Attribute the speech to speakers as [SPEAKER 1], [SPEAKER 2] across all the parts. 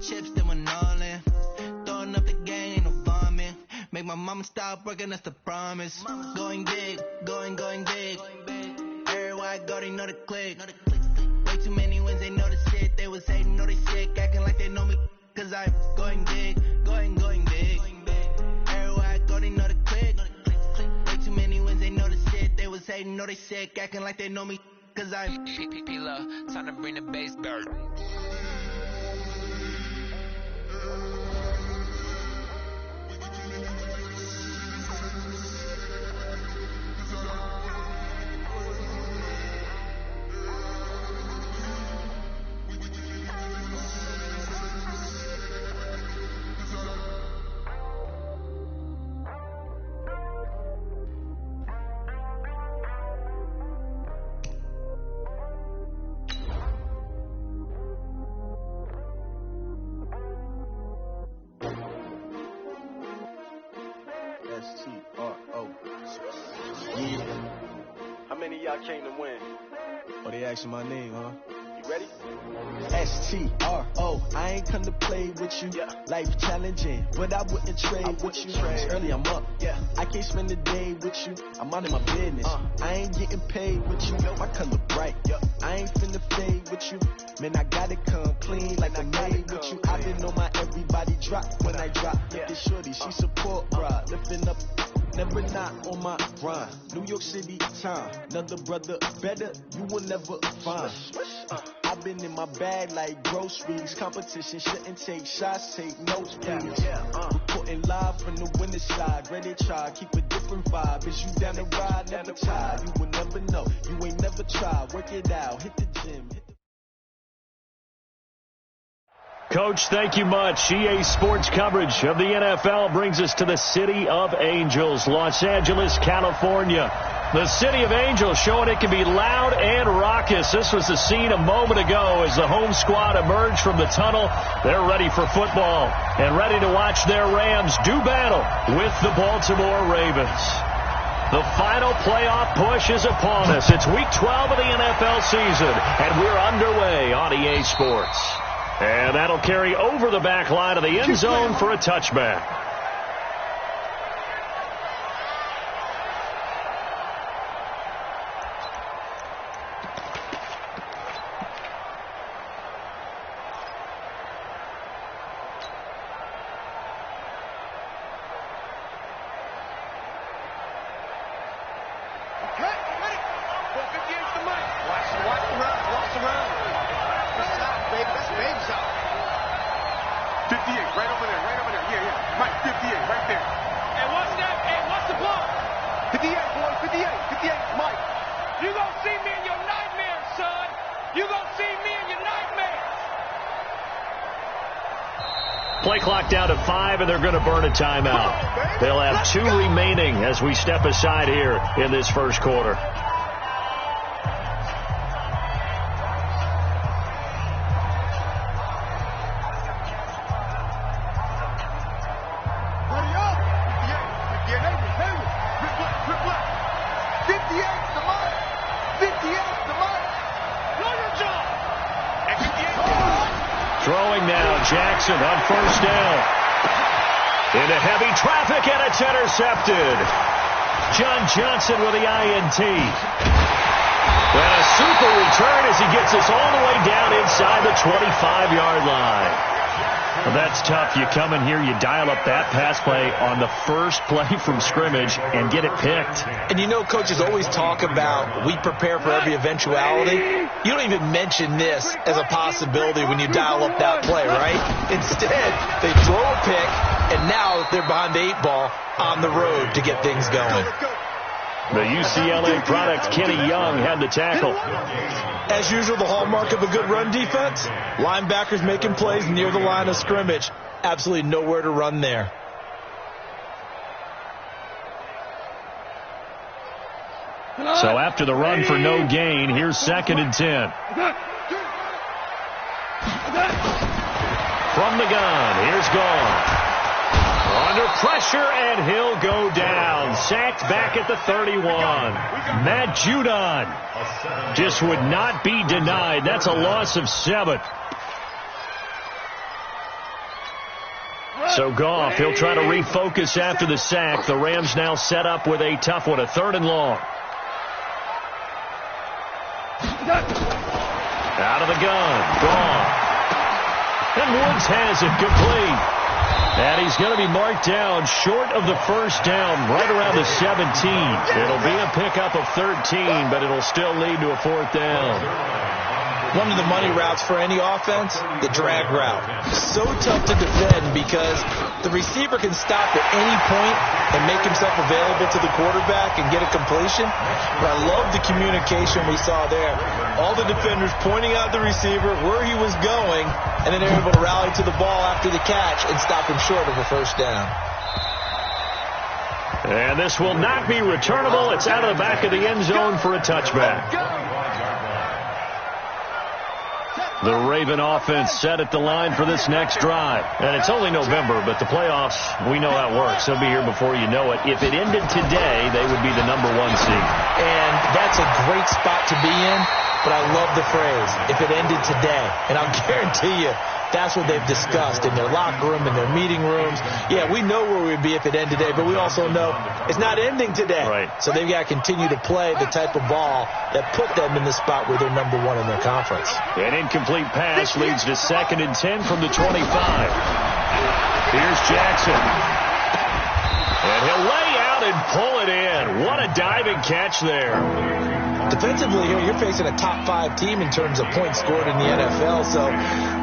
[SPEAKER 1] chips, then we're all in. Throwing up the gang, ain't no vomit. Make my mama stop working, that's the promise. Going big, going big. Everywhere I go, they know the click. Way too many wins, they know the shit. They was hating, know they sick, acting like they know me. Cause I'm going big, going big. Everywhere I go, they know the click. Way too many wins, they know the shit. They was hating, know they sick, acting like they know me. Cause I'm P-P-P-Love, time to bring the bass back.
[SPEAKER 2] S-T-R-O. Yeah. How many of y'all came to win? Oh, they asking my name, huh? You ready? S-T-R-O. I ain't come to play with you. Yeah. Life challenging, but I wouldn't trade with you. It's early, I'm up. Yeah. I can't spend the day with you. I'm out of my business. I ain't getting paid with you. My color bright. Yeah. I ain't finna fade with you. Man, I gotta come clean like I made with you. I been on my everybody drop when I drop. Look at shorty, she support ride. Lifting up, never not on my grind. New York City time, another brother better, you will never find. I've been in my bag like groceries. Competition shouldn't take shots, take notes, please. Reporting live from the winning side. Ready to try, keep a different vibe. Is you down the ride, never tired. You will never know, you ain't never tried. Work it out, hit the gym.
[SPEAKER 3] Coach, thank you much. EA Sports coverage of the NFL brings us to the City of Angels, Los Angeles, California. The City of Angels showing it can be loud and raucous. This was the scene a moment ago as the home squad emerged from the tunnel. They're ready for football and ready to watch their Rams do battle with the Baltimore Ravens. The final playoff push is upon us. It's Week 12 of the NFL season, and we're underway on EA Sports. And that'll carry over the back line of the end zone for a touchback. Play clock down to 5, and they're going to burn a timeout. They'll have 2 remaining as we step aside here in this first quarter. Throwing now, Jackson on first down. Into heavy traffic, and it's intercepted. John Johnson with the INT. And a super return as he gets us all the way down inside the 25-yard line. Well, that's tough. You come in here, you dial up that pass play on the first play from scrimmage and get it picked.
[SPEAKER 4] And you know, coaches always talk about we prepare for every eventuality. You don't even mention this as a possibility when you dial up that play, right? Instead, they throw a pick, and now they're behind the 8 ball on the road to get things going.
[SPEAKER 3] The UCLA product, Kenny Young, had the tackle.
[SPEAKER 4] As usual, the hallmark of a good run defense, linebackers making plays near the line of scrimmage. Absolutely nowhere to run there.
[SPEAKER 3] So after the run for no gain, here's 2nd and 10. From the gun, here's Gone. Under pressure, and he'll go down. Sacked back at the 31. Matt Judon just would not be denied. That's a loss of 7. So Goff, he'll try to refocus after the sack. The Rams now set up with a tough one, a 3rd and long. Out of the gun, gone. And Woods has it complete. And he's going to be marked down short of the first down, right around the 17. It'll be a pickup of 13, but it'll still lead to a 4th down.
[SPEAKER 4] One of the money routes for any offense, the drag route. So tough to defend because the receiver can stop at any point and make himself available to the quarterback and get a completion. But I love the communication we saw there. All the defenders pointing out the receiver, where he was going, and then they're able to rally to the ball after the catch and stop him short of a first down.
[SPEAKER 3] And this will not be returnable. It's out of the back of the end zone for a touchback. The Raven offense set at the line for this next drive. And it's only November, but the playoffs, we know how it works. They'll be here before you know it. If it ended today, they would be the #1 seed.
[SPEAKER 4] And that's a great spot to be in, but I love the phrase, if it ended today. And I'll guarantee you, that's what they've discussed in their locker room, in their meeting rooms. Yeah, we know where we'd be if it ended today, but we also know it's not ending today.
[SPEAKER 3] Right.
[SPEAKER 4] So they've got to continue to play the type of ball that put them in the spot where they're #1 in their conference.
[SPEAKER 3] An incomplete pass leads to 2nd and 10 from the 25. Here's Jackson. And he'll lay out and pull it in. What a diving catch there.
[SPEAKER 4] Defensively here, you're facing a top 5 team in terms of points scored in the NFL. So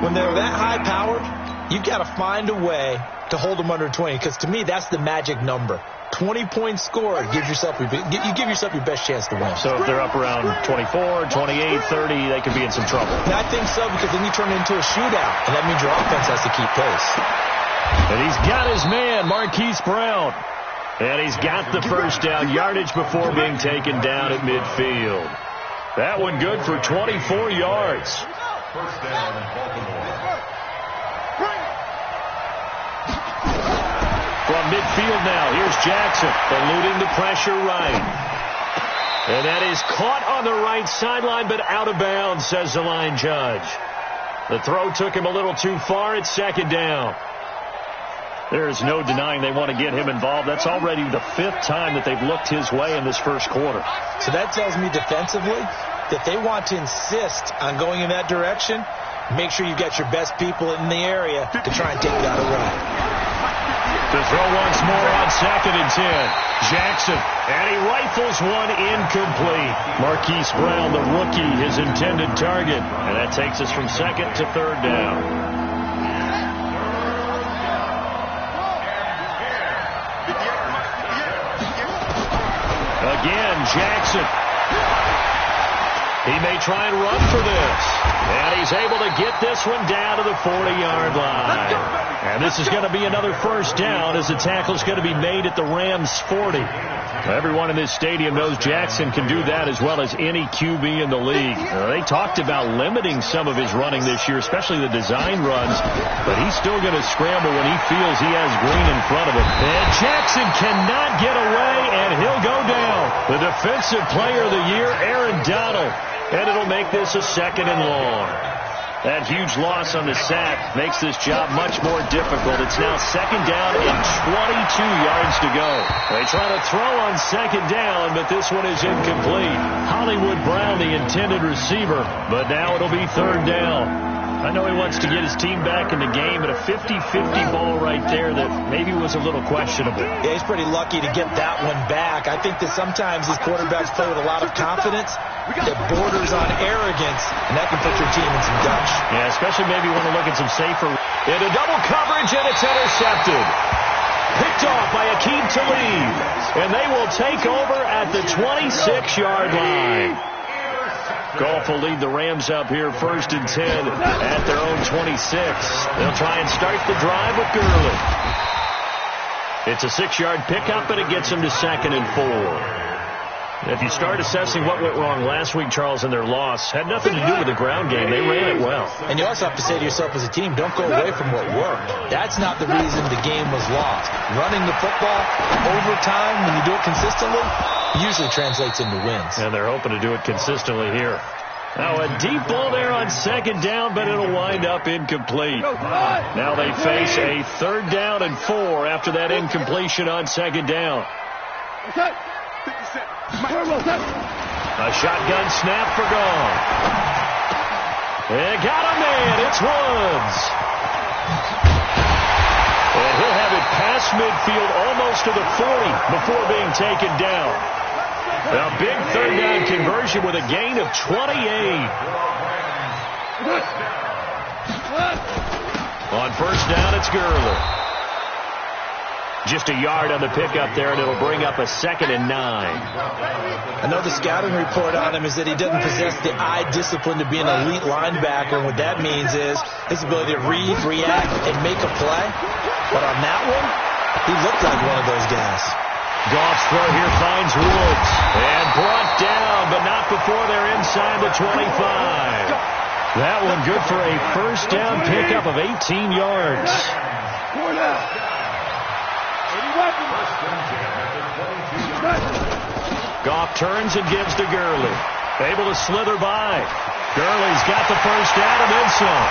[SPEAKER 4] when they're that high-powered, you've got to find a way to hold them under 20. Because to me, that's the magic number. 20 points scored, you give yourself your best chance to win.
[SPEAKER 3] So if they're up around 24, 28, 30, they could be in some trouble.
[SPEAKER 4] And I think so, because then you turn it into a shootout, and that means your offense has to keep pace.
[SPEAKER 3] And he's got his man, Marquise Brown. And he's got the first down, yardage before being taken down at midfield. That one good for 24 yards.
[SPEAKER 5] First down, Baltimore.
[SPEAKER 3] From midfield now, here's Jackson, eluding the pressure right. And that is caught on the right sideline, but out of bounds, says the line judge. The throw took him a little too far. It's 2nd down. There's no denying they want to get him involved. That's already the 5th time that they've looked his way in this first quarter.
[SPEAKER 4] So that tells me defensively that they want to insist on going in that direction. Make sure you've got your best people in the area to try and take that away.
[SPEAKER 3] To throw once more on 2nd and 10. Jackson, and he rifles one incomplete. Marquise Brown, the rookie, his intended target. And that takes us from 2nd to 3rd down. Again, Jackson. He may try and run for this. And he's able to get this one down to the 40-yard line. And this is going to be another first down as the tackle's going to be made at the Rams' 40. Everyone in this stadium knows Jackson can do that as well as any QB in the league. They talked about limiting some of his running this year, especially the design runs, but he's still going to scramble when he feels he has green in front of him. And Jackson cannot get away, and he'll go down. The defensive player of the year, Aaron Donald, and it'll make this a 2nd and long. That huge loss on the sack makes this job much more difficult. It's now 2nd down and 22 yards to go. They try to throw on 2nd down, but this one is incomplete. Hollywood Brown, the intended receiver, but now it'll be 3rd down. I know he wants to get his team back in the game, but a 50-50 ball right there that maybe was a little questionable.
[SPEAKER 4] Yeah, he's pretty lucky to get that one back. I think that sometimes these quarterbacks play with a lot of confidence that borders on arrogance, and that can put your team in some dutch.
[SPEAKER 3] Yeah, especially maybe want to look at some safer. Into double coverage, and it's intercepted. Picked off by Akeem Talib, and they will take over at the 26-yard line. Goff will lead the Rams up here 1st and 10 at their own 26. They'll try and start the drive with Gurley. It's a 6-yard pickup, and it gets them to 2nd and 4. If you start assessing what went wrong last week, Charles, in their loss, had nothing to do with the ground game. They ran it well.
[SPEAKER 4] And you also have to say to yourself as a team, don't go away from what worked. That's not the reason the game was lost. Running the football over time, when you do it consistently, usually translates into wins.
[SPEAKER 3] And they're hoping to do it consistently here. Now a deep ball there on second down, but it'll wind up incomplete. Now they face a 3rd down and 4 after that incompletion on second down. A shotgun snap for Goff. They got a man. It's Woods. And he'll have it past midfield almost to the 40 before being taken down. A big 3rd down conversion with a gain of 28. On 1st down, it's Gurley. Just a yard on the pickup there, and it'll bring up a 2nd and 9.
[SPEAKER 4] I know the scouting report on him is that he doesn't possess the eye discipline to be an elite linebacker. What that means is his ability to read, react, and make a play. But on that one, he looked like one of those guys.
[SPEAKER 3] Goff's throw here finds Woods. And brought down, but not before they're inside the 25. That one good for a 1st down pickup of 18 yards. Goff turns and gives to Gurley. Able to slither by. Gurley's got the 1st down and then some.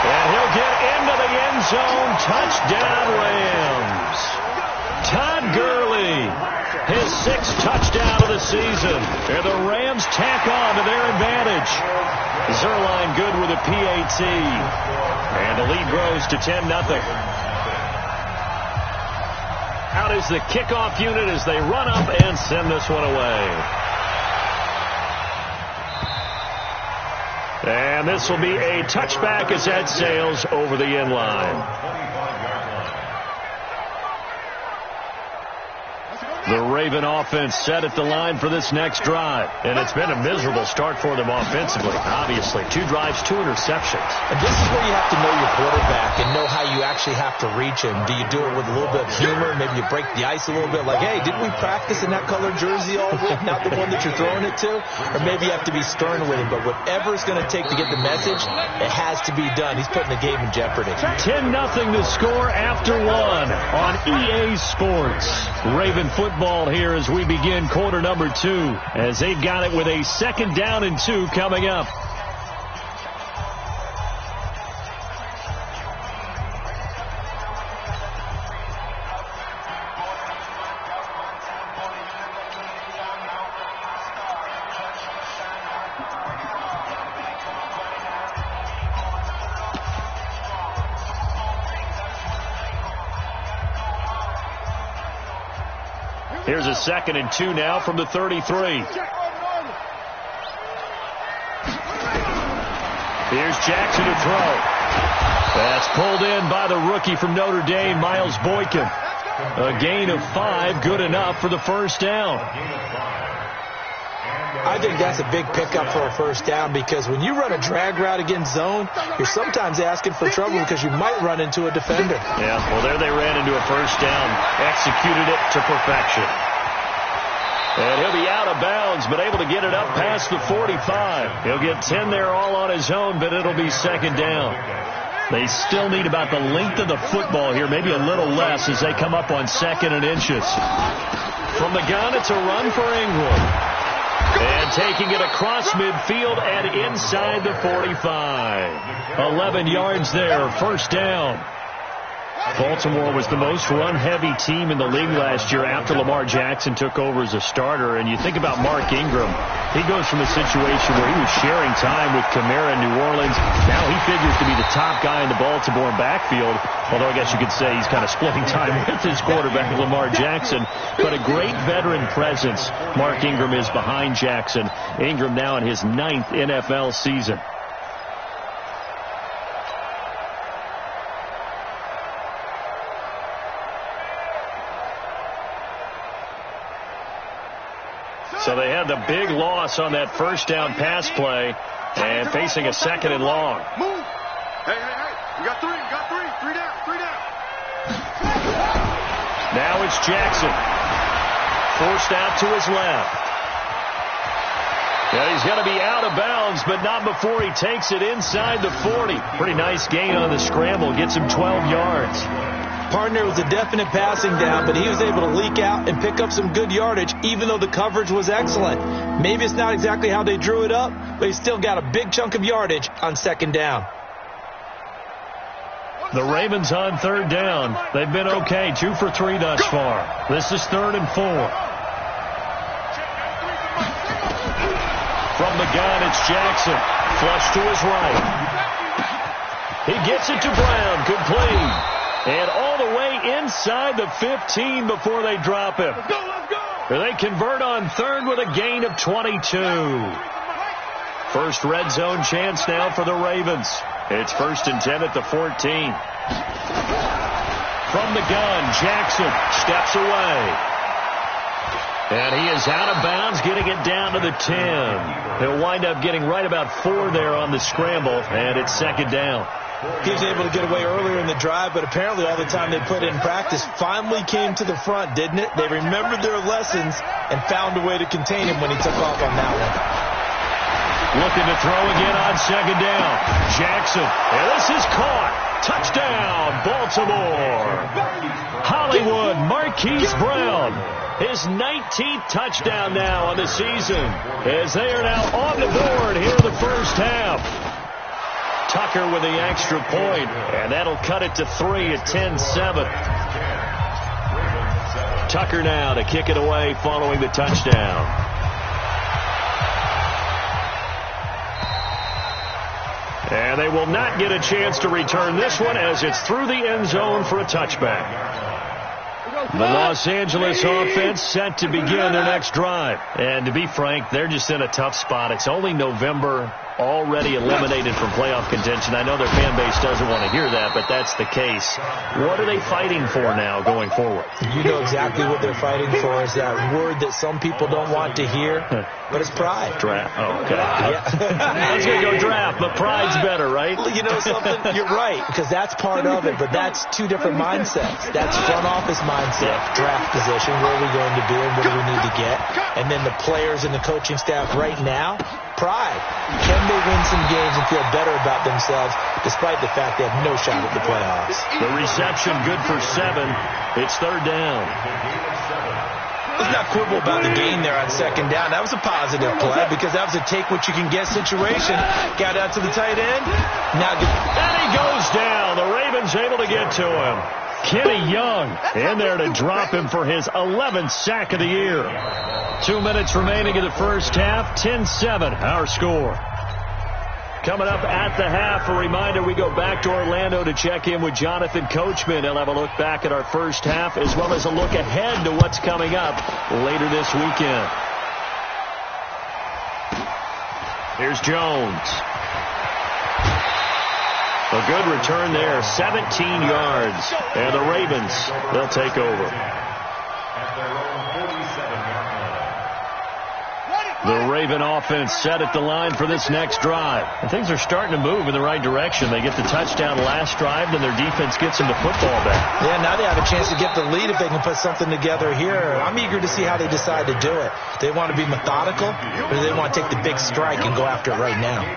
[SPEAKER 3] And he'll get into the end zone. Touchdown, Rams. Todd Gurley, his 6th touchdown of the season. And the Rams tack on to their advantage. Zerline good with a PAT. And the lead grows to 10-0. Out is the kickoff unit as they run up and send this one away. And this will be a touchback as that sails over the end line. The Raven offense set at the line for this next drive. And it's been a miserable start for them offensively, obviously. 2 drives, 2 interceptions.
[SPEAKER 4] And this is where you have to know your quarterback and know how you actually have to reach him. Do you do it with a little bit of humor? Maybe you break the ice a little bit like, hey, didn't we practice in that colored jersey all week? Not the one that you're throwing it to? Or maybe you have to be stern with him. But whatever it's going to take to get the message, it has to be done. He's putting the game in jeopardy.
[SPEAKER 3] 10-0 to score after 1 on EA Sports. Raven football here as we begin quarter number 2, as they've got it with a 2nd down and 2 coming up. Here's a 2nd and 2 now from the 33. Here's Jackson to throw. That's pulled in by the rookie from Notre Dame, Miles Boykin. A gain of 5, good enough for the 1st down.
[SPEAKER 4] I think that's a big pickup for a 1st down because when you run a drag route against zone, you're sometimes asking for trouble because you might run into a defender.
[SPEAKER 3] Yeah, well, there they ran into a 1st down, executed it to perfection. And he'll be out of bounds, but able to get it up past the 45. He'll get 10 there all on his own, but it'll be 2nd down. They still need about the length of the football here, maybe a little less as they come up on 2nd and inches. From the gun, it's a run for Ingram. And taking it across midfield and inside the 45. 11 yards there, 1st down. Baltimore was the most run-heavy team in the league last year after Lamar Jackson took over as a starter. And you think about Mark Ingram, he goes from a situation where he was sharing time with Kamara in New Orleans. Now he figures to be the top guy in the Baltimore backfield, although I guess you could say he's kind of splitting time with his quarterback, Lamar Jackson. But a great veteran presence Mark Ingram is behind Jackson. Ingram now in his 9th NFL season. So they had the big loss on that 1st down pass play and facing a 2nd and long.
[SPEAKER 5] Move. Hey. You got 3 down. 3 down.
[SPEAKER 3] Now it's Jackson. Forced out to his left. Yeah, he's going to be out of bounds, but not before he takes it inside the 40. Pretty nice gain on the scramble. Gets him 12 yards.
[SPEAKER 4] Partner, was a definite passing down, but he was able to leak out and pick up some good yardage, even though the coverage was excellent. Maybe it's not exactly how they drew it up, but he still got a big chunk of yardage on second down.
[SPEAKER 3] The Ravens on third down. They've been okay, 2 for 3 thus far. This is 3rd and 4. From the gun, it's Jackson. Flush to his right. He gets it to Brown, complete. And all the way inside the 15 before they drop him. They convert on third with a gain of 22. First red zone chance now for the Ravens. It's 1st and 10 at the 14. From the gun, Jackson steps away. And he is out of bounds, getting it down to the 10. He'll wind up getting right about 4 there on the scramble, and it's 2nd down.
[SPEAKER 4] He was able to get away earlier in the drive, but apparently all the time they put in practice finally came to the front, didn't it? They remembered their lessons and found a way to contain him when he took off on that one.
[SPEAKER 3] Looking to throw again on 2nd down. Jackson, and this is caught. Touchdown, Baltimore. Hollywood, Marquise Brown. His 19th touchdown now on the season, as they are now on the board here in the first half. Tucker with the extra point, and that'll cut it to 3 at 10-7. Tucker now to kick it away following the touchdown. And they will not get a chance to return this one as it's through the end zone for a touchback. The Los Angeles offense set to begin their next drive. And to be frank, they're just in a tough spot. It's only November, already eliminated from playoff contention. I know their fan base doesn't want to hear that, but that's the case. What are they fighting for now going forward?
[SPEAKER 4] You know exactly what they're fighting for is that word that some people don't want to hear, but it's pride.
[SPEAKER 3] Draft. Oh, okay.
[SPEAKER 4] Yeah.
[SPEAKER 3] I was going to go draft, but pride's better, right?
[SPEAKER 4] You know something? You're right, because that's part of it, but that's 2 different mindsets. That's front office mindset, draft position, where are we going to be and what do we need to get? And then the players and the coaching staff right now, pride. Can they win some games and feel better about themselves despite the fact they have no shot at the playoffs?
[SPEAKER 3] The reception good for 7. It's 3rd down.
[SPEAKER 4] Let's not quibble about the gain there on 2nd down. That was a positive play because that was a take-what-you-can-get situation. Got out to the tight end. Now,
[SPEAKER 3] and he goes down. The Ravens able to get to him. Kenny Young in there to drop him for his 11th sack of the year. 2 minutes remaining in the first half. 10-7, our score. Coming up at the half, a reminder, we go back to Orlando to check in with Jonathan Coachman. He'll have a look back at our first half as well as a look ahead to what's coming up later this weekend. Here's Jones. A good return there, 17 yards. And the Ravens, they'll take over. The Raven offense set at the line for this next drive. And things are starting to move in the right direction. They get the touchdown last drive, then their defense gets them the football back.
[SPEAKER 4] Yeah, now they have a chance to get the lead if they can put something together here. I'm eager to see how they decide to do it. Do they want to be methodical, or do they want to take the big strike and go after it right now?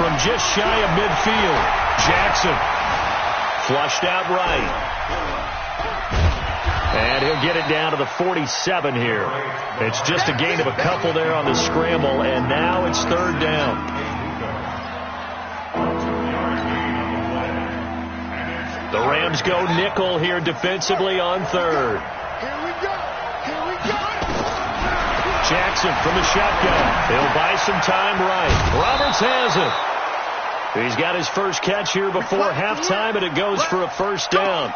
[SPEAKER 3] From just shy of midfield, Jackson. Flushed out right. And he'll get it down to the 47 here. It's just a gain of a couple there on the scramble, and now it's 3rd down. The Rams go nickel here defensively on 3rd. Jackson from the shotgun. He'll buy some time right. Roberts has it. He's got his first catch here before halftime, and it goes for a 1st down.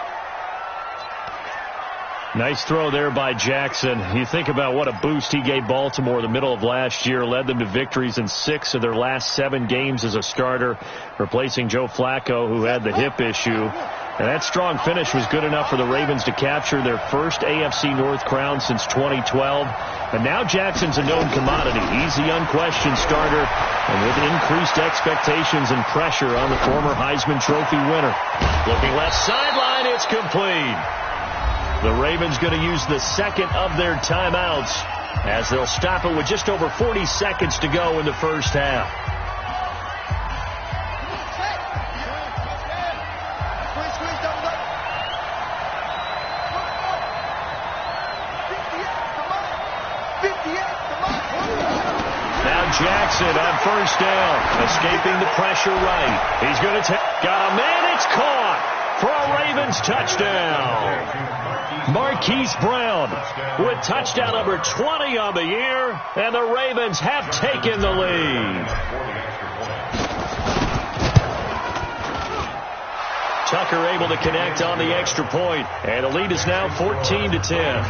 [SPEAKER 3] Nice throw there by Jackson. You think about what a boost he gave Baltimore the middle of last year, led them to victories in 6 of their last 7 games as a starter, replacing Joe Flacco, who had the hip issue. And that strong finish was good enough for the Ravens to capture their first AFC North crown since 2012. And now Jackson's a known commodity. He's the unquestioned starter, and with increased expectations and pressure on the former Heisman Trophy winner. Looking left sideline, it's complete. The Ravens going to use the 2nd of their timeouts as they'll stop it with just over 40 seconds to go in the first half. Jackson on first down, escaping the pressure right. He's going to got a man, it's caught for a Ravens touchdown. Marquise Brown with touchdown number 20 on the year, and the Ravens have taken the lead. Tucker able to connect on the extra point, and the lead is now 14-10.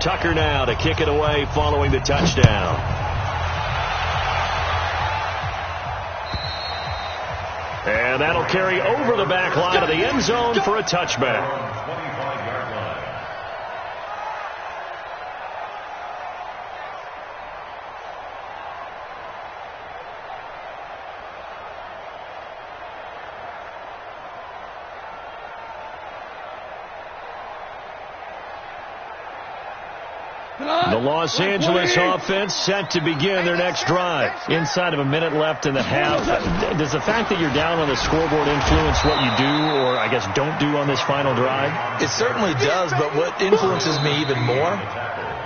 [SPEAKER 3] Tucker now to kick it away following the touchdown. And that'll carry over the back line of the end zone for a touchback. The Los Angeles offense set to begin their next drive. Inside of a minute left in the half. Does the fact that you're down on the scoreboard influence what you do, or I guess don't do on this final drive?
[SPEAKER 4] It certainly does, but what influences me even more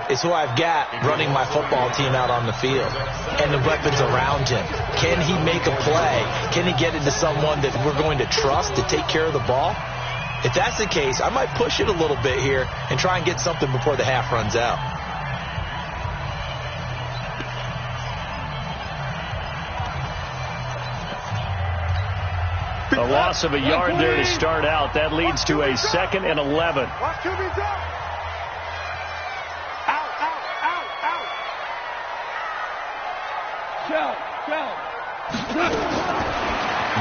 [SPEAKER 4] is who I've got running my football team out on the field and the weapons around him. Can he make a play? Can he get into someone that we're going to trust to take care of the ball? If that's the case, I might push it a little bit here and try and get something before the half runs out.
[SPEAKER 3] A loss of a yard there to start out. That leads to a 2nd and 11.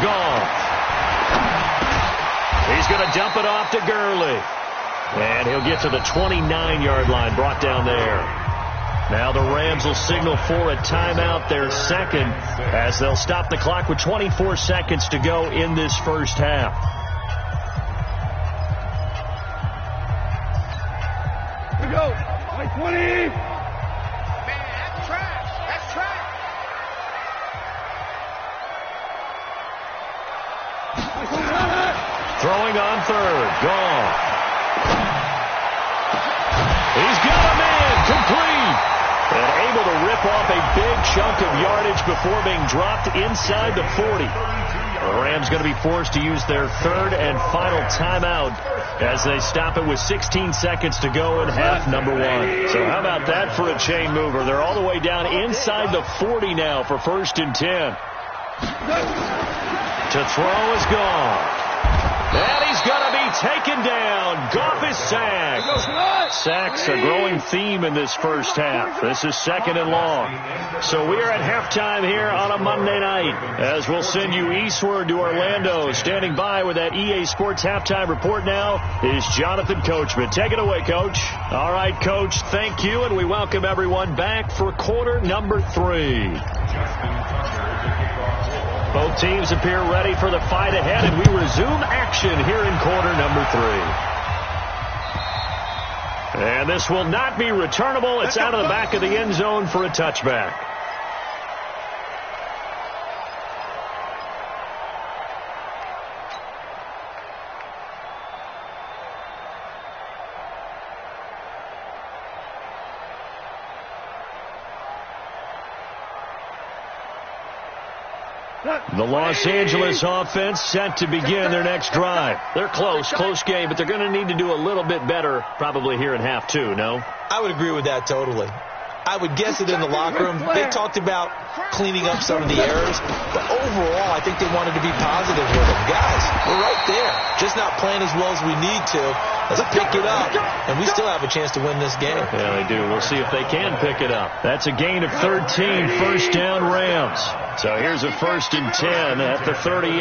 [SPEAKER 3] Gone. He's going to dump it off to Gurley. And he'll get to the 29-yard line, brought down there. Now the Rams will signal for a timeout, their second, as they'll stop the clock with 24 seconds to go in this first half.
[SPEAKER 5] Here we go. 20. Man, that's trash. That's trash.
[SPEAKER 3] Throwing on third. Gone. He's got a man. Complete. And able to rip off a big chunk of yardage before being dropped inside the 40. The Rams going to be forced to use their third and final timeout as they stop it with 16 seconds to go in half number one. So how about that for a chain mover? They're all the way down inside the 40 now for 1st and 10. To throw is gone. And he's going to be taken down. Goff is sacked. Sacks a growing theme in this first half. This is 2nd and long. So we are at halftime here on a Monday night as we'll send you eastward to Orlando. Standing by with that EA Sports halftime report now is Jonathan Coachman. Take it away, Coach. All right, Coach, thank you, and we welcome everyone back for quarter number 3. Both teams appear ready for the fight ahead, and we resume action here in quarter number 3. And this will not be returnable. It's out of the back of the end zone for a touchback. The Los Angeles offense set to begin their next drive. They're close game, but they're going to need to do a little bit better probably here in half 2, no?
[SPEAKER 4] I would agree with that totally. I would guess it in the locker room. They talked about cleaning up some of the errors, but overall, I think they wanted to be positive with them. Guys, we're right there, just not playing as well as we need to. Let's pick it up, and we still have a chance to win this game.
[SPEAKER 3] Yeah, they do. We'll see if they can pick it up. That's a gain of 13, 1st down Rams. So here's a 1st and 10 at the 38.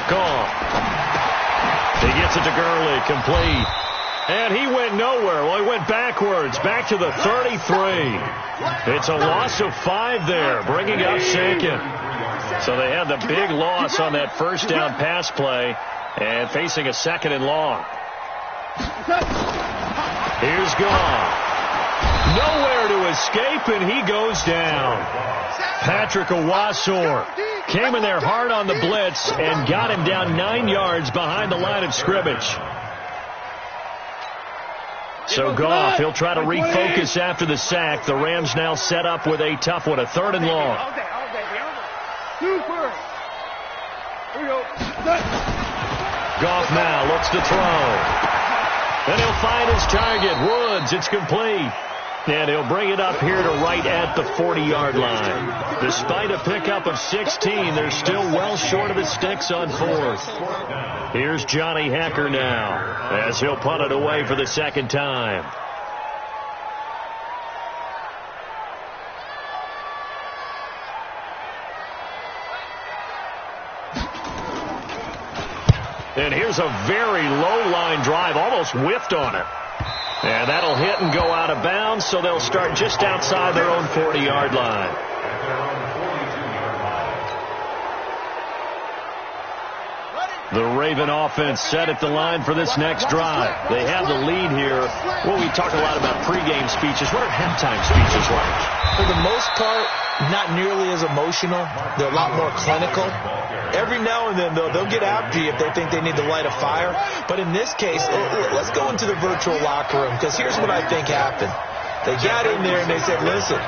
[SPEAKER 3] Gone. He gets it to Gurley, complete. And he went nowhere. Well, he went backwards, back to the 33. It's a loss of 5 there, bringing up second. So they had the big loss on that first down pass play and facing a 2nd and long. Here's Goff. Nowhere to escape, and he goes down. Patrick Owasor came in there hard on the blitz and got him down 9 yards behind the line of scrimmage. So Goff, he'll try to refocus after the sack. The Rams now set up with a tough one, a 3rd and long. Goff now looks to throw. And he'll find his target, Woods. It's complete. And he'll bring it up here to right at the 40-yard line. Despite a pickup of 16, they're still well short of the sticks on 4th. Here's Johnny Hecker now as he'll punt it away for the 2nd time. And here's a very low line drive, almost whiffed on it. And that'll hit and go out of bounds, so they'll start just outside their own 40-yard line. The Raven offense set at the line for this next drive. They have the lead here. Well, we talk a lot about pregame speeches. What are halftime speeches like?
[SPEAKER 4] For the most part, not nearly as emotional. They're a lot more clinical. Every now and then, though, they'll get after you if they think they need to light a fire. But in this case, let's go into the virtual locker room, because here's what I think happened. They got in there and they said, listen,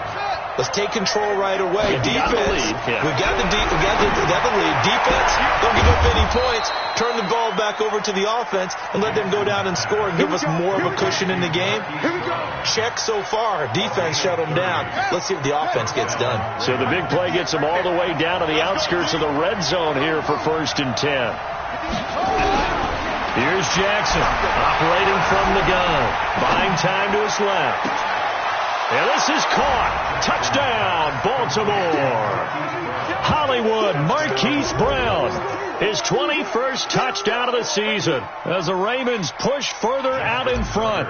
[SPEAKER 4] let's take control right away. Defense, we got the lead. Defense, don't give up any points. Turn the ball back over to the offense and let them go down and score and give us more of a cushion in the game. Check so far. Defense shut them down. Let's see what the offense gets done.
[SPEAKER 3] So the big play gets them all the way down to the outskirts of the red zone here for 1st and 10. Here's Jackson operating from the gun. Buying time to his left. And this is caught. Touchdown, Baltimore. Hollywood Marquise Brown, his 21st touchdown of the season as the Ravens push further out in front.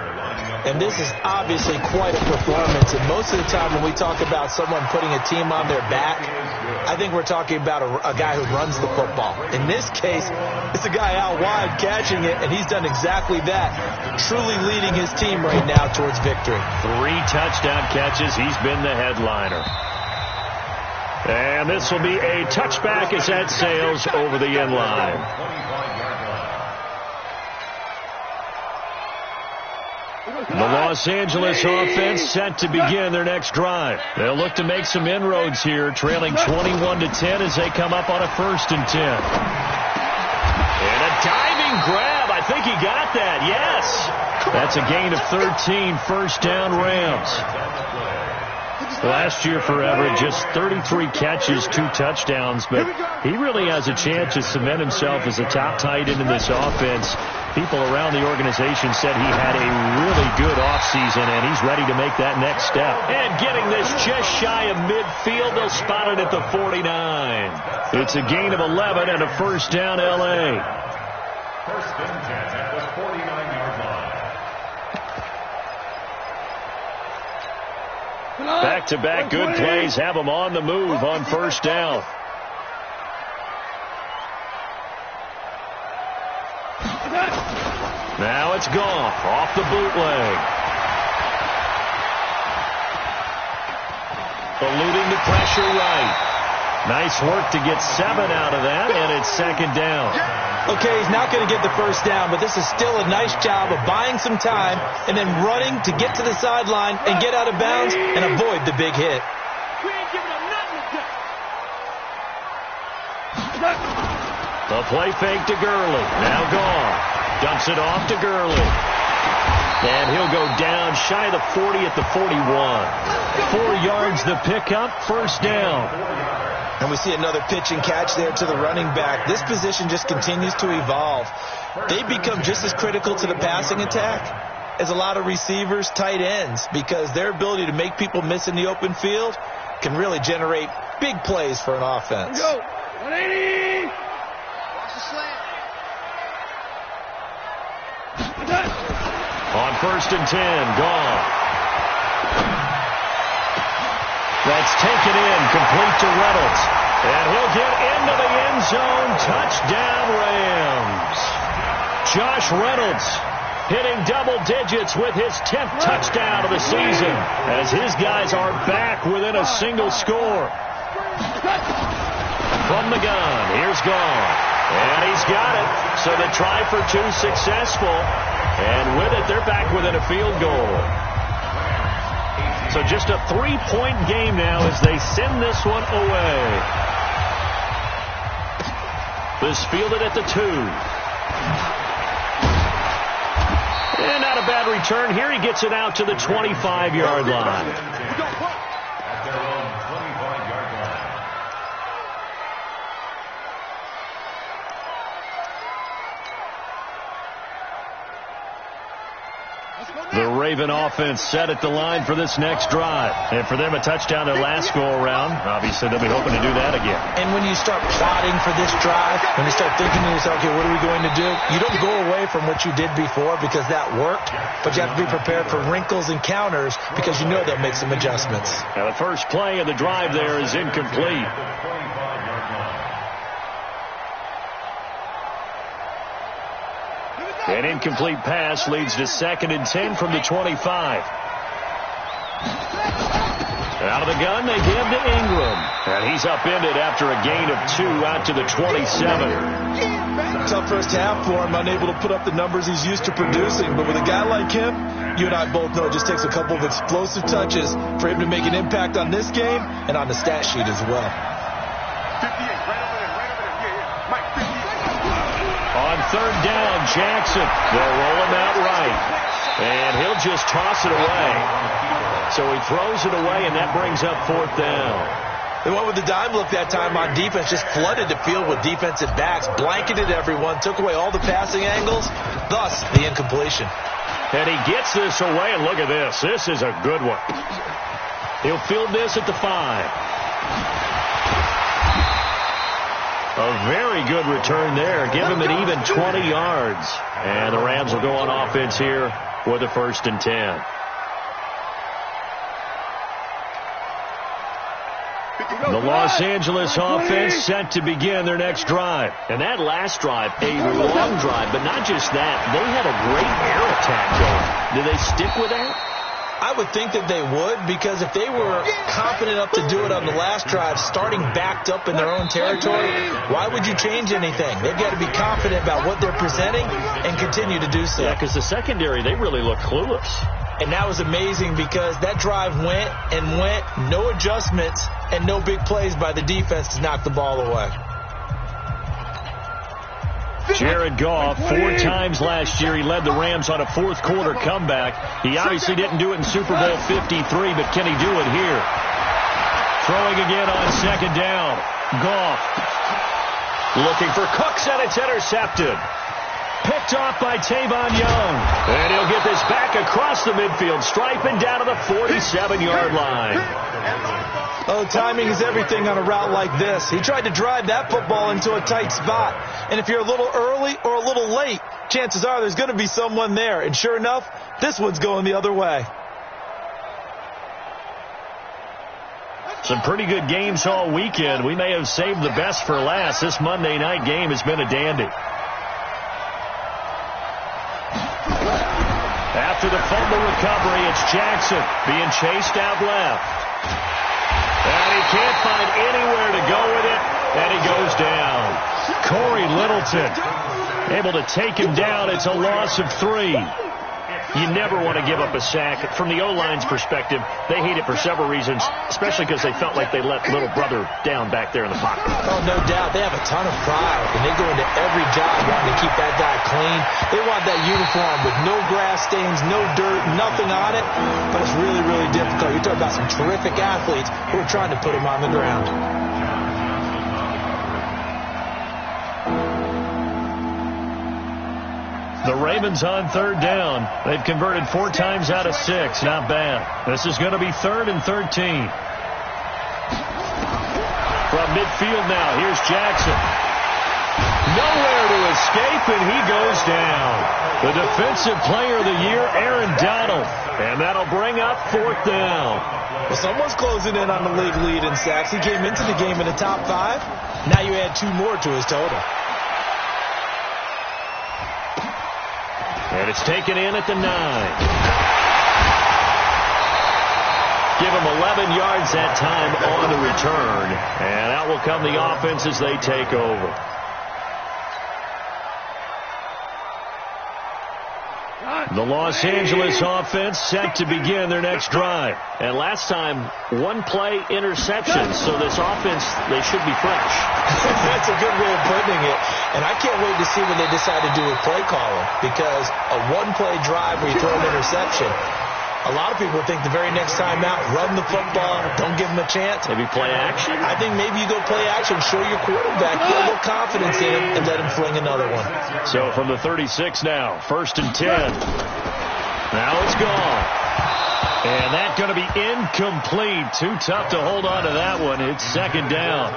[SPEAKER 4] And this is obviously quite a performance. And most of the time when we talk about someone putting a team on their back, I think we're talking about a guy who runs the football. In this case, it's a guy out wide catching it, and he's done exactly that, truly leading his team right now towards victory.
[SPEAKER 3] 3 touchdown catches. He's been the headliner. And this will be a touchback as that sails over the end line. The Los Angeles offense set to begin their next drive. They'll look to make some inroads here, trailing 21-10 as they come up on a 1st and 10. And a diving grab. I think he got that. Yes. That's a gain of 13, 1st down Rams. Last year for Everett, just 33 catches, 2 touchdowns, but he really has a chance to cement himself as a top tight end in this offense. People around the organization said he had a really good offseason, and he's ready to make that next step. And getting this just shy of midfield, they'll spot it at the 49. It's a gain of 11 and a 1st down L.A.
[SPEAKER 6] 1st and 10 at the 49-yard line.
[SPEAKER 3] Back-to-back good plays have them on the move on 1st down. Now it's Goff off the bootleg. Eluding the pressure right. Nice work to get 7 out of that, and it's 2nd down.
[SPEAKER 4] Okay, he's not going to get the 1st down, but this is still a nice job of buying some time and then running to get to the sideline and get out of bounds and avoid the big hit.
[SPEAKER 5] We ain't giving him nothing.
[SPEAKER 3] The play fake to Gurley. Now Goff. Dumps it off to Gurley. And he'll go down shy of the 40 at the 41. 4 yards the pickup, 1st down.
[SPEAKER 4] And we see another pitch and catch there to the running back. This position just continues to evolve. They become just as critical to the passing attack as a lot of receivers, tight ends, because their ability to make people miss in the open field can really generate big plays for an offense.
[SPEAKER 5] Go. 180.
[SPEAKER 3] first and 10. Gone. That's taken in, complete to Reynolds. And he'll get into the end zone. Touchdown, Rams. Josh Reynolds hitting double digits with his 10th touchdown of the season as his guys are back within a single score. From the gun, here's Gone. And he's got it. So the try for two successful. And with it, they're back within a field goal. So just a 3-point game now as they send this one away. This fielded at the 2. And not a bad return. Here he gets it out to the 25-yard line.
[SPEAKER 6] At their own 25-yard line.
[SPEAKER 3] The Raven offense set at the line for this next drive. And for them, a touchdown their last go-around. Obviously, they'll be hoping to do that again.
[SPEAKER 4] And when you start plotting for this drive, when you start thinking to yourself, okay, what are we going to do? You don't go away from what you did before because that worked, but you have to be prepared for wrinkles and counters because you know they'll make some adjustments.
[SPEAKER 3] Now, the first play of the drive there is incomplete. An incomplete pass leads to 2nd and 10 from the 25. Out of the gun, they give to Ingram. And he's upended after a gain of 2 out to the 27.
[SPEAKER 4] Tough first half for him, unable to put up the numbers he's used to producing. But with a guy like him, you and I both know it just takes a couple of explosive touches for him to make an impact on this game and on the stat sheet as well.
[SPEAKER 5] 58, right over there. Mike, 58.
[SPEAKER 3] On third down, Jackson. They'll roll him out right. And he'll just toss it away. So he throws it away, and that brings up 4th down.
[SPEAKER 4] They went with the dime look that time on defense, just flooded the field with defensive backs, blanketed everyone, took away all the passing angles, thus the incompletion.
[SPEAKER 3] And he gets this away, and look at this. This is a good one. He'll field this at the 5. A very good return there. Give him an even 20 yards. And the Rams will go on offense here with a 1st and 10. The Los Angeles offense set to begin their next drive. And that last drive, a long drive, but not just that. They had a great air attack going. Do they stick with that?
[SPEAKER 4] I would think that they would, because if they were confident enough to do it on the last drive, starting backed up in their own territory, why would you change anything? They've got to be confident about what they're presenting and continue to do so.
[SPEAKER 3] Yeah, because the secondary, they really look clueless.
[SPEAKER 4] And that was amazing because that drive went and went, no adjustments, and no big plays by the defense to knock the ball away.
[SPEAKER 3] Jared Goff, 4 times last year, he led the Rams on a fourth-quarter comeback. He obviously didn't do it in Super Bowl 53, but can he do it here? Throwing again on 2nd down. Goff looking for Cooks, and it's intercepted. Picked off by Tavon Young. And he'll get this back across the midfield stripe and down to the 47-yard line.
[SPEAKER 4] Oh, timing is everything on a route like this. He tried to drive that football into a tight spot. And if you're a little early or a little late, chances are there's going to be someone there. And sure enough, this one's going the other way.
[SPEAKER 3] Some pretty good games all weekend. We may have saved the best for last. This Monday night game has been a dandy. After the fumble recovery, it's Jackson being chased out left. And he can't find anywhere to go with it, and he goes down. Corey Littleton able to take him down. It's a loss of 3. You never want to give up a sack. From the O-line's perspective, they hate it for several reasons, especially because they felt like they let little brother down back there in the pocket.
[SPEAKER 4] Oh, no doubt. They have a ton of pride, and they go into every job wanting to keep that guy clean. They want that uniform with no grass stains, no dirt, nothing on it, but it's really, really difficult. You're talking about some terrific athletes who are trying to put him on the ground.
[SPEAKER 3] The Ravens on 3rd down. They've converted 4 times out of 6. Not bad. This is going to be 3rd and 13. From midfield now, here's Jackson. Nowhere to his escape, and he goes down. The Defensive Player of the Year, Aaron Donald. And that'll bring up 4th down.
[SPEAKER 4] Well, someone's closing in on the league lead in sacks. He came into the game in the top 5. Now you add 2 more to his total.
[SPEAKER 3] And it's taken in at the 9. Give him 11 yards that time on the return. And out will come the offense as they take over. The Los Angeles offense set to begin their next drive. And last time, 1-play interception. So this offense, they should be fresh.
[SPEAKER 4] That's a good way of putting it. And I can't wait to see what they decide to do with play calling. Because a 1-play drive where you throw an interception, a lot of people think the very next time out, run the football, don't give them a chance.
[SPEAKER 3] Maybe play action?
[SPEAKER 4] I think maybe you go play action, show your quarterback, get a little confidence in him, and let him fling another one.
[SPEAKER 3] So from the 36 now, 1st and 10. Now it's gone. And that's going to be incomplete. Too tough to hold on to that one. It's 2nd down.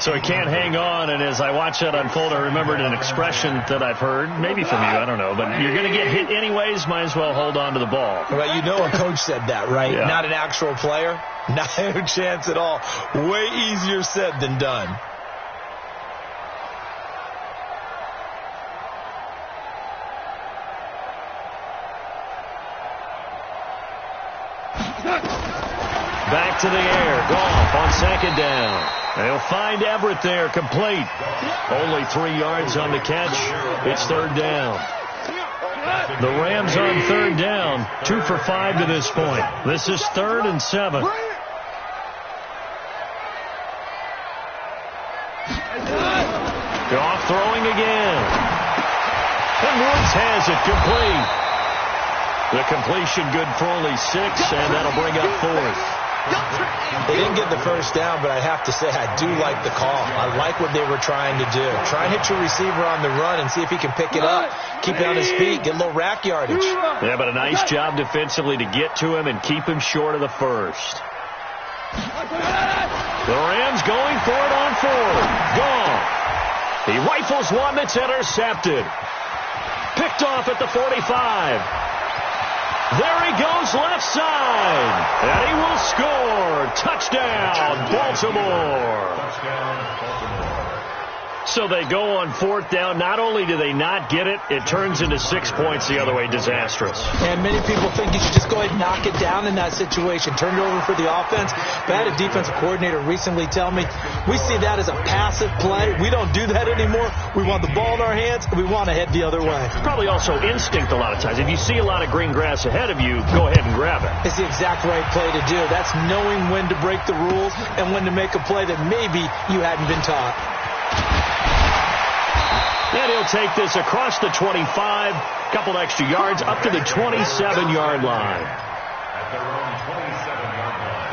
[SPEAKER 3] So he can't hang on, and as I watch that unfold, I remembered an expression that I've heard, maybe from you, I don't know, but you're going to get hit anyways, might as well hold on to the ball.
[SPEAKER 4] Well, you know a coach said that, right?
[SPEAKER 3] Yeah. Not
[SPEAKER 4] an actual player. Not a chance at all. Way easier said than done.
[SPEAKER 3] Back to the air. Goff on 2nd down. They'll find Everett there, complete. Only 3 yards on the catch. It's 3rd down. The Rams on 3rd down, 2 for 5 to this point. This is 3rd and 7. Goff throwing again. And Woods has it complete. The completion good for only 6, and that'll bring up 4th.
[SPEAKER 4] They didn't get the 1st down, but I have to say I do like the call. I like what they were trying to do. Try and hit your receiver on the run and see if he can pick it up. Keep it on his feet. Get a little rack yardage.
[SPEAKER 3] Yeah, but a nice job defensively to get to him and keep him short of the 1st. The Rams going for it on 4th. Gone. He rifles one that's intercepted. Picked off at the 45. There he goes left side. And he will score. Touchdown, Baltimore. So they go on 4th down. Not only do they not get it, it turns into 6 points the other way. Disastrous.
[SPEAKER 4] And many people think you should just go ahead and knock it down in that situation. Turn it over for the offense. But I had a defensive coordinator recently tell me, we see that as a passive play. We don't do that anymore. We want the ball in our hands, and we want to head the other way.
[SPEAKER 3] Probably also instinct a lot of times. If you see a lot of green grass ahead of you, go ahead and grab it.
[SPEAKER 4] It's the exact right play to do. That's knowing when to break the rules and when to make a play that maybe you hadn't been taught.
[SPEAKER 3] And he'll take this across the 25, couple extra yards, up to the 27-yard line.
[SPEAKER 6] At their own 27-yard line.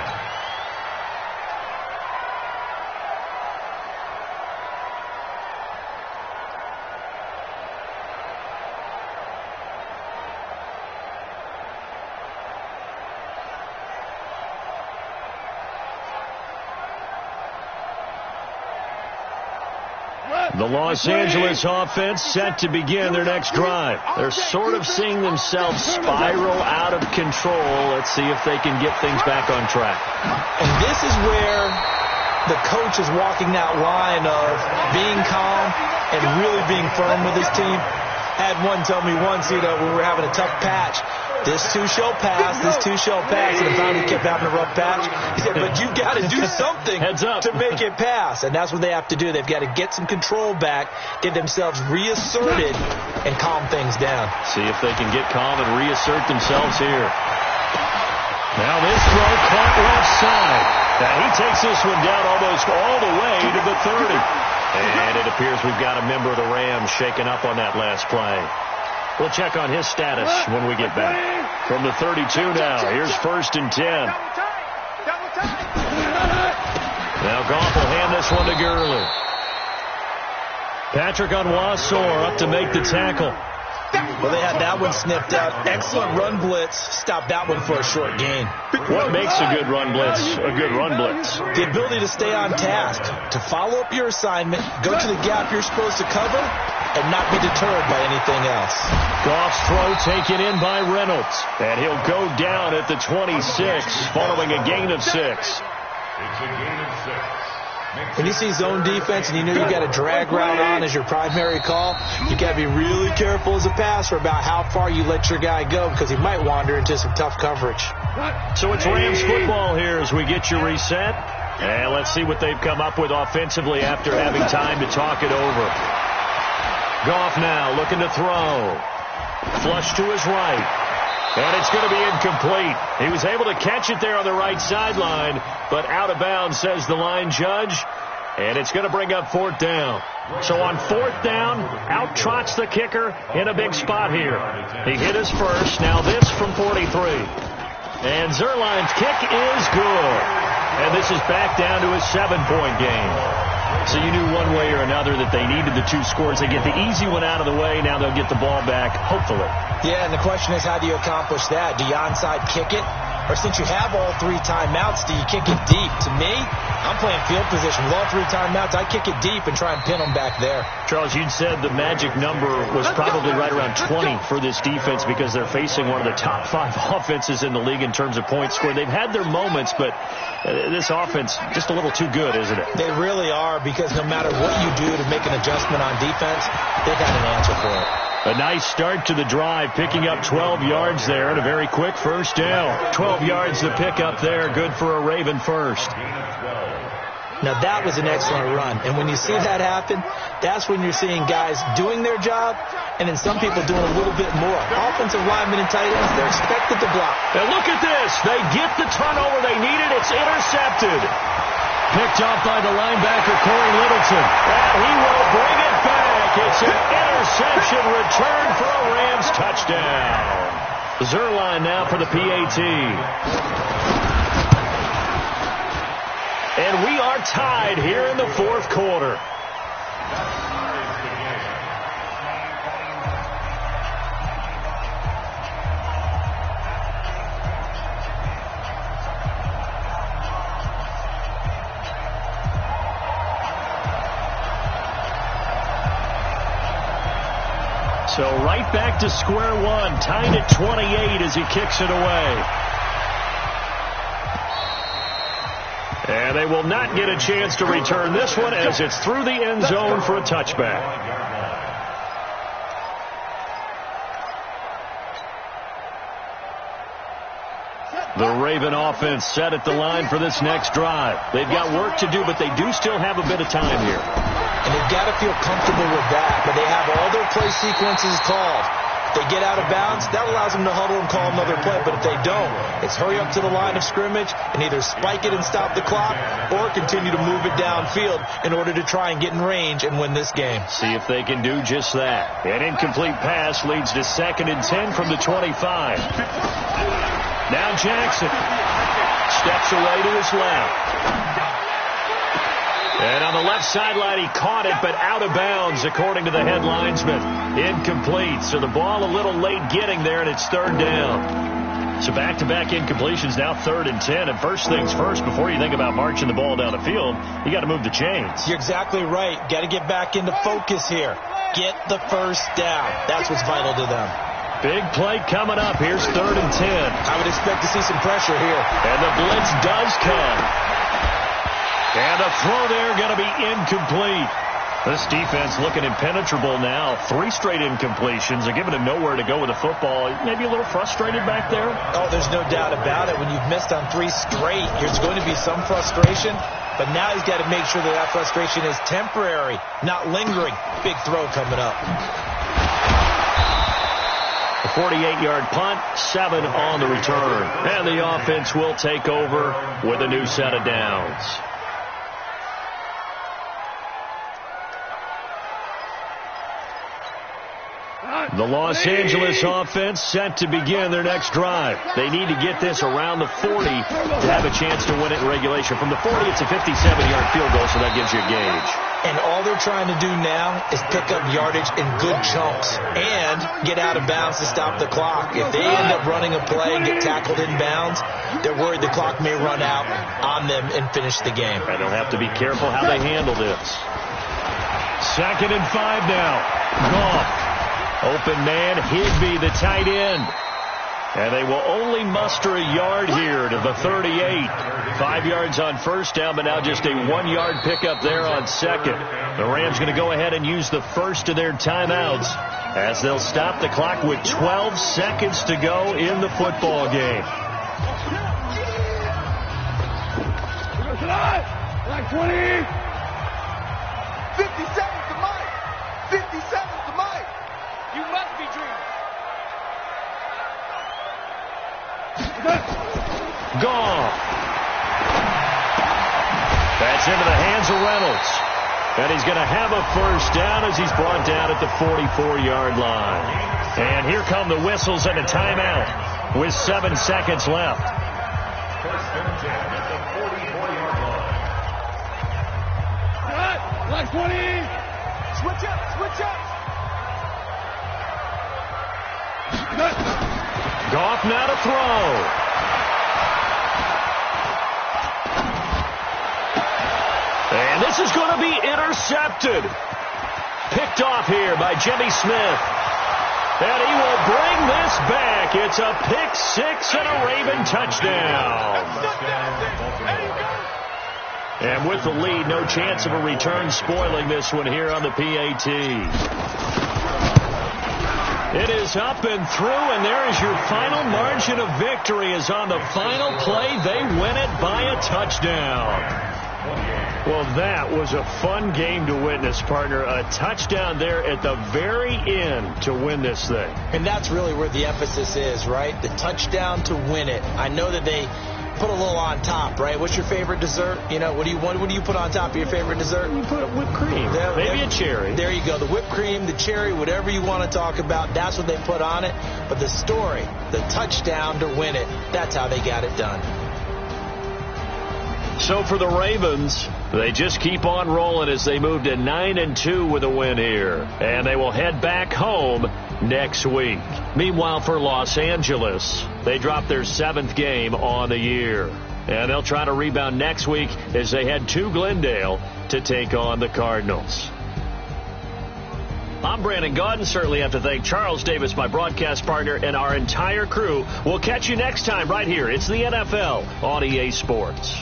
[SPEAKER 3] The Los Angeles offense set to begin their next drive. They're sort of seeing themselves spiral out of control. Let's see if they can get things back on track.
[SPEAKER 4] And this is where the coach is walking that line of being calm and really being firm with his team. I had one tell me once, when we were having a tough patch, this too shall pass, this too shall pass, and I finally kept having a rough patch. He said, but you've got to do something to make it pass, and that's what they have to do. They've got to get some control back, get themselves reasserted, and calm things down.
[SPEAKER 3] See if they can get calm and reassert themselves here. Now this throw caught left side. Now he takes this one down almost all the way to the 30. And it appears we've got a member of the Rams shaken up on that last play. We'll check on his status when we get back. From the 32 now, here's 1st and 10. Now Goff will hand this one to Gurley. Patrick Onwuasor up to make the tackle.
[SPEAKER 4] Well, they had that one sniffed out. Excellent run blitz. Stopped that one for a short gain.
[SPEAKER 3] What makes a good run blitz a good run blitz?
[SPEAKER 4] The ability to stay on task, to follow up your assignment, go to the gap you're supposed to cover, and not be deterred by anything else.
[SPEAKER 3] Goff's throw taken in by Reynolds. And he'll go down at the 26 following a gain of 6.
[SPEAKER 6] It's a gain of 6.
[SPEAKER 4] When you see zone defense and you know you got a drag route on as your primary call, you got to be really careful as a passer about how far you let your guy go because he might wander into some tough coverage.
[SPEAKER 3] So it's Rams football here as we get you reset. And let's see what they've come up with offensively after having time to talk it over. Goff now looking to throw. Flush to his right. And it's going to be incomplete. He was able to catch it there on the right sideline, but out of bounds, says the line judge. And it's going to bring up 4th down. So on 4th down, out trots the kicker in a big spot here. He hit his first. Now this from 43. And Zuerlein's kick is good. And this is back down to a 7-point game. So you knew one way or another that they needed the 2 scores. They get the easy one out of the way. Now they'll get the ball back, hopefully.
[SPEAKER 4] Yeah, and the question is, how do you accomplish that? Do you onside kick it? Or since you have all 3 timeouts, do you kick it deep? To me, I'm playing field position. With all 3 timeouts, I kick it deep and try and pin them back there.
[SPEAKER 3] Charles, you'd said the magic number was probably right around 20 for this defense because they're facing one of the top 5 offenses in the league in terms of points scored. They've had their moments, but this offense just a little too good, isn't it?
[SPEAKER 4] They really are, because no matter what you do to make an adjustment on defense, they've got an answer for it.
[SPEAKER 3] A nice start to the drive, picking up 12 yards there and a very quick first down. 12 yards to pick up there, good for a Raven first.
[SPEAKER 4] Now that was an excellent run, and when you see that happen, that's when you're seeing guys doing their job, and then some people doing a little bit more. Offensive linemen and tight ends, they're expected to block.
[SPEAKER 3] And look at this. They get the turnover they needed. It's intercepted. Picked off by the linebacker, Corey Littleton. And he will bring it back. It's an interception return for a Rams touchdown. Zuerlein now for the PAT. And we are tied here in the 4th quarter. So right back to square one, tied at 28 as he kicks it away. And they will not get a chance to return this one as it's through the end zone for a touchback. The Raven offense set at the line for this next drive. They've got work to do, but they do still have a bit of time here.
[SPEAKER 4] And they've got to feel comfortable with that, but they have all their play sequences called. If they get out of bounds, that allows them to huddle and call another play, but if they don't, it's hurry up to the line of scrimmage and either spike it and stop the clock or continue to move it downfield in order to try and get in range and win this game.
[SPEAKER 3] See if they can do just that. An incomplete pass leads to 2nd and 10 from the 25. Now Jackson steps away to his left. And on the left sideline, he caught it, but out of bounds, according to the head linesman. Incomplete. So the ball a little late getting there, and it's 3rd down. So back-to-back incompletions, now 3rd and 10. And first things first, before you think about marching the ball down the field, you got to move the chains.
[SPEAKER 4] You're exactly right. Got to get back into focus here. Get the first down. That's what's vital to them.
[SPEAKER 3] Big play coming up. Here's 3rd and 10.
[SPEAKER 4] I would expect to see some pressure here.
[SPEAKER 3] And the blitz does come. And the throw there going to be incomplete. This defense looking impenetrable now. 3 straight incompletions. They're giving him nowhere to go with the football. Maybe a little frustrated back there?
[SPEAKER 4] Oh, there's no doubt about it. When you've missed on 3 straight, there's going to be some frustration. But now he's got to make sure that that frustration is temporary, not lingering. Big throw coming up.
[SPEAKER 3] A 48-yard punt, 7 on the return. And the offense will take over with a new set of downs. The Los Angeles offense set to begin their next drive. They need to get this around the 40 to have a chance to win it in regulation. From the 40, it's a 57-yard field goal, so that gives you a gauge.
[SPEAKER 4] And all they're trying to do now is pick up yardage in good chunks and get out of bounds to stop the clock. If they end up running a play and get tackled in bounds, they're worried the clock may run out on them and finish the game.
[SPEAKER 3] And they'll have to be careful how they handle this. 2nd and 5 now. Goff. Open man, Higby, the tight end. And they will only muster a yard here to the 38. 5 yards on first down, but now just a 1-yard pickup there on second. The Rams going to go ahead and use the first of their timeouts as they'll stop the clock with 12 seconds to go in the football game.
[SPEAKER 5] Like 20.
[SPEAKER 2] 50 seconds to Mike. 50 seconds to Mike.
[SPEAKER 5] You must be dreaming.
[SPEAKER 3] Gone. That's into the hands of Reynolds. And he's going to have a first down as he's brought down at the 44-yard line. And here come the whistles and a timeout with 7 seconds left.
[SPEAKER 6] First and 10 at the 44-yard line.
[SPEAKER 5] Like 20.
[SPEAKER 2] Switch up, switch up.
[SPEAKER 3] Goff now to throw. And this is going to be intercepted. Picked off here by Jimmy Smith. And he will bring this back. It's a pick six and a Raven touchdown. And with the lead, no chance of a return spoiling this one here on the PAT. It is up and through, and there is your final margin of victory. Is on the final play. They win it by a touchdown. Well, that was a fun game to witness, partner. A touchdown there at the very end to win this thing.
[SPEAKER 4] And that's really where the emphasis is, right? The touchdown to win it. I know that they put a little on top, right? What's your favorite dessert? You know, what do you put on top of your favorite dessert?
[SPEAKER 3] You put whipped cream. Maybe a cherry.
[SPEAKER 4] There you go. The whipped cream, the cherry, whatever you want to talk about, that's what they put on it. But the story, the touchdown to win it, that's how they got it done.
[SPEAKER 3] So for the Ravens, they just keep on rolling as they move to 9-2 with a win here. And they will head back home next week. Meanwhile, for Los Angeles, they drop their 7th game on the year. And they'll try to rebound next week as they head to Glendale to take on the Cardinals. I'm Brandon Gaudin. Certainly have to thank Charles Davis, my broadcast partner, and our entire crew. We'll catch you next time right here. It's the NFL on EA Sports.